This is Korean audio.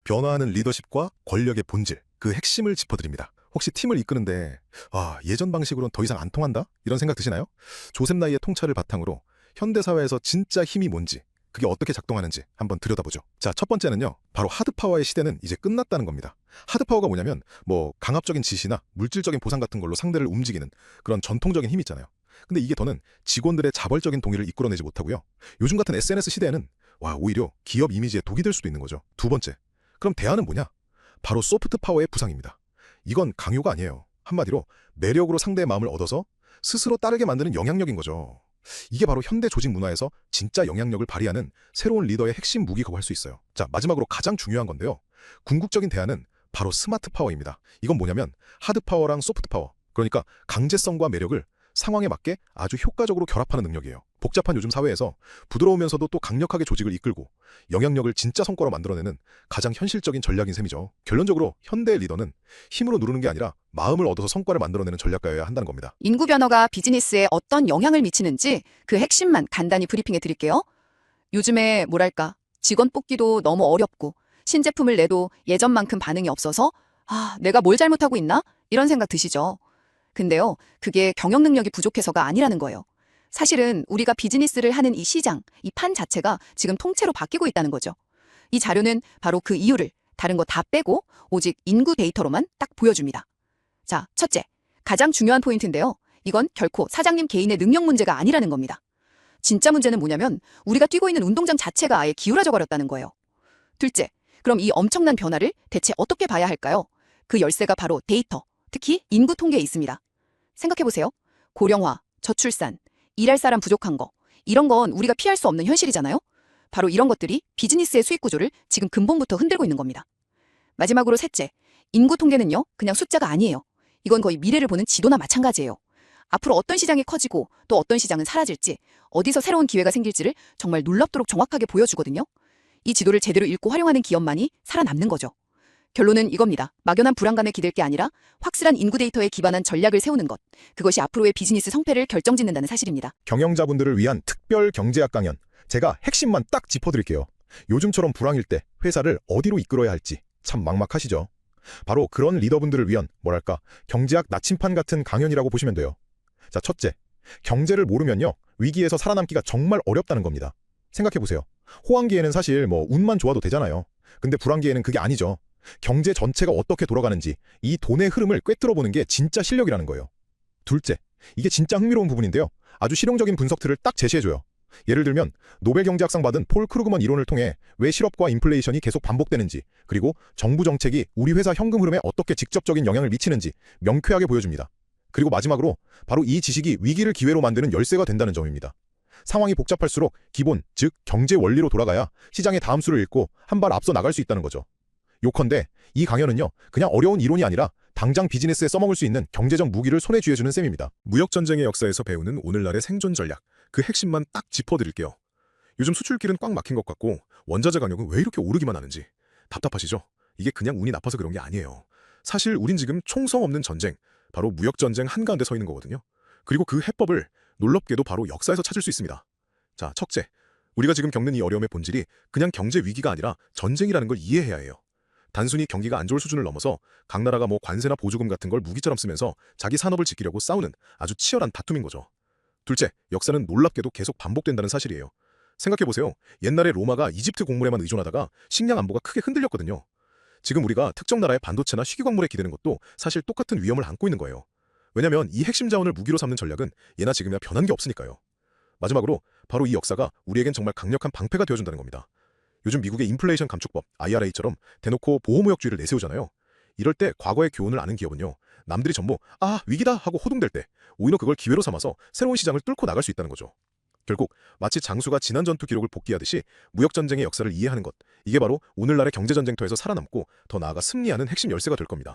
변화하는 리더십과 권력의 본질, 그 핵심을 짚어드립니다. 혹시 팀을 이끄는데 예전 방식으로는 더 이상 안 통한다? 이런 생각 드시나요? 조셉 나이의 통찰을 바탕으로 현대사회에서 진짜 힘이 뭔지, 그게 어떻게 작동하는지 한번 들여다보죠. 자, 첫 번째는요. 바로 하드파워의 시대는 이제 끝났다는 겁니다. 하드파워가 뭐냐면 강압적인 지시나 물질적인 보상 같은 걸로 상대를 움직이는 그런 전통적인 힘이 있잖아요. 근데 이게 더는 직원들의 자발적인 동의를 이끌어내지 못하고요. 요즘 같은 SNS 시대에는 오히려 기업 이미지에 독이 될 수도 있는 거죠. 두 번째, 그럼 대안은 뭐냐? 바로 소프트 파워의 부상입니다. 이건 강요가 아니에요. 한마디로 매력으로 상대의 마음을 얻어서 스스로 따르게 만드는 영향력인 거죠. 이게 바로 현대 조직 문화에서 진짜 영향력을 발휘하는 새로운 리더의 핵심 무기라고 할 수 있어요. 자, 마지막으로 가장 중요한 건데요. 궁극적인 대안은 바로 스마트 파워입니다. 이건 뭐냐면 하드 파워랑 소프트 파워, 그러니까 강제성과 매력을 상황에 맞게 아주 효과적으로 결합하는 능력이에요. 복잡한 요즘 사회에서 부드러우면서도 또 강력하게 조직을 이끌고 영향력을 진짜 성과로 만들어내는 가장 현실적인 전략인 셈이죠. 결론적으로 현대의 리더는 힘으로 누르는 게 아니라 마음을 얻어서 성과를 만들어내는 전략가여야 한다는 겁니다. 인구 변화가 비즈니스에 어떤 영향을 미치는지 그 핵심만 간단히 브리핑해 드릴게요. 요즘에 직원 뽑기도 너무 어렵고 신제품을 내도 예전만큼 반응이 없어서 내가 뭘 잘못하고 있나? 이런 생각 드시죠? 근데요, 그게 경영 능력이 부족해서가 아니라는 거예요. 사실은 우리가 비즈니스를 하는 이 시장, 이 판 자체가 지금 통째로 바뀌고 있다는 거죠. 이 자료는 바로 그 이유를 다른 거 다 빼고 오직 인구 데이터로만 딱 보여줍니다. 자, 첫째, 가장 중요한 포인트인데요. 이건 결코 사장님 개인의 능력 문제가 아니라는 겁니다. 진짜 문제는 뭐냐면 우리가 뛰고 있는 운동장 자체가 아예 기울어져 버렸다는 거예요. 둘째, 그럼 이 엄청난 변화를 대체 어떻게 봐야 할까요? 그 열쇠가 바로 데이터, 특히 인구 통계에 있습니다. 생각해보세요. 고령화, 저출산, 일할 사람 부족한 거, 이런 건 우리가 피할 수 없는 현실이잖아요? 바로 이런 것들이 비즈니스의 수익 구조를 지금 근본부터 흔들고 있는 겁니다. 마지막으로 셋째, 인구 통계는요, 그냥 숫자가 아니에요. 이건 거의 미래를 보는 지도나 마찬가지예요. 앞으로 어떤 시장이 커지고 또 어떤 시장은 사라질지, 어디서 새로운 기회가 생길지를 정말 놀랍도록 정확하게 보여주거든요. 이 지도를 제대로 읽고 활용하는 기업만이 살아남는 거죠. 결론은 이겁니다. 막연한 불안감에 기댈 게 아니라 확실한 인구 데이터에 기반한 전략을 세우는 것. 그것이 앞으로의 비즈니스 성패를 결정짓는다는 사실입니다. 경영자분들을 위한 특별 경제학 강연. 제가 핵심만 딱 짚어드릴게요. 요즘처럼 불황일 때 회사를 어디로 이끌어야 할지 참 막막하시죠? 바로 그런 리더분들을 위한 경제학 나침판 같은 강연이라고 보시면 돼요. 자, 첫째, 경제를 모르면요, 위기에서 살아남기가 정말 어렵다는 겁니다. 생각해보세요. 호황기에는 사실 운만 좋아도 되잖아요. 근데 불황기에는 그게 아니죠. 경제 전체가 어떻게 돌아가는지 이 돈의 흐름을 꿰뚫어보는 게 진짜 실력이라는 거예요. 둘째, 이게 진짜 흥미로운 부분인데요. 아주 실용적인 분석틀을 딱 제시해줘요. 예를 들면 노벨 경제학상 받은 폴 크루그먼 이론을 통해 왜 실업과 인플레이션이 계속 반복되는지, 그리고 정부 정책이 우리 회사 현금 흐름에 어떻게 직접적인 영향을 미치는지 명쾌하게 보여줍니다. 그리고 마지막으로 바로 이 지식이 위기를 기회로 만드는 열쇠가 된다는 점입니다. 상황이 복잡할수록 기본, 즉 경제 원리로 돌아가야 시장의 다음 수를 읽고 한 발 앞서 나갈 수 있다는 거죠. 요컨대 이 강연은요, 그냥 어려운 이론이 아니라 당장 비즈니스에 써먹을 수 있는 경제적 무기를 손에 쥐어주는 셈입니다. 무역전쟁의 역사에서 배우는 오늘날의 생존 전략, 그 핵심만 딱 짚어드릴게요. 요즘 수출길은 꽉 막힌 것 같고 원자재 가격은 왜 이렇게 오르기만 하는지 답답하시죠? 이게 그냥 운이 나빠서 그런 게 아니에요. 사실 우린 지금 총성 없는 전쟁, 바로 무역전쟁 한가운데 서 있는 거거든요. 그리고 그 해법을 놀랍게도 바로 역사에서 찾을 수 있습니다. 자, 첫째, 우리가 지금 겪는 이 어려움의 본질이 그냥 경제 위기가 아니라 전쟁이라는 걸 이해해야 해요. 단순히 경기가 안 좋을 수준을 넘어서 각 나라가 관세나 보조금 같은 걸 무기처럼 쓰면서 자기 산업을 지키려고 싸우는 아주 치열한 다툼인 거죠. 둘째, 역사는 놀랍게도 계속 반복된다는 사실이에요. 생각해보세요. 옛날에 로마가 이집트 곡물에만 의존하다가 식량 안보가 크게 흔들렸거든요. 지금 우리가 특정 나라의 반도체나 희귀광물에 기대는 것도 사실 똑같은 위험을 안고 있는 거예요. 왜냐면 이 핵심 자원을 무기로 삼는 전략은 예나 지금이나 변한 게 없으니까요. 마지막으로 바로 이 역사가 우리에겐 정말 강력한 방패가 되어준다는 겁니다. 요즘 미국의 인플레이션 감축법 IRA처럼 대놓고 보호무역주의를 내세우잖아요. 이럴 때 과거의 교훈을 아는 기업은요, 남들이 전부 위기다 하고 호둥댈 때 오히려 그걸 기회로 삼아서 새로운 시장을 뚫고 나갈 수 있다는 거죠. 결국 마치 장수가 지난 전투 기록을 복귀하듯이 무역전쟁의 역사를 이해하는 것, 이게 바로 오늘날의 경제전쟁터에서 살아남고 더 나아가 승리하는 핵심 열쇠가 될 겁니다.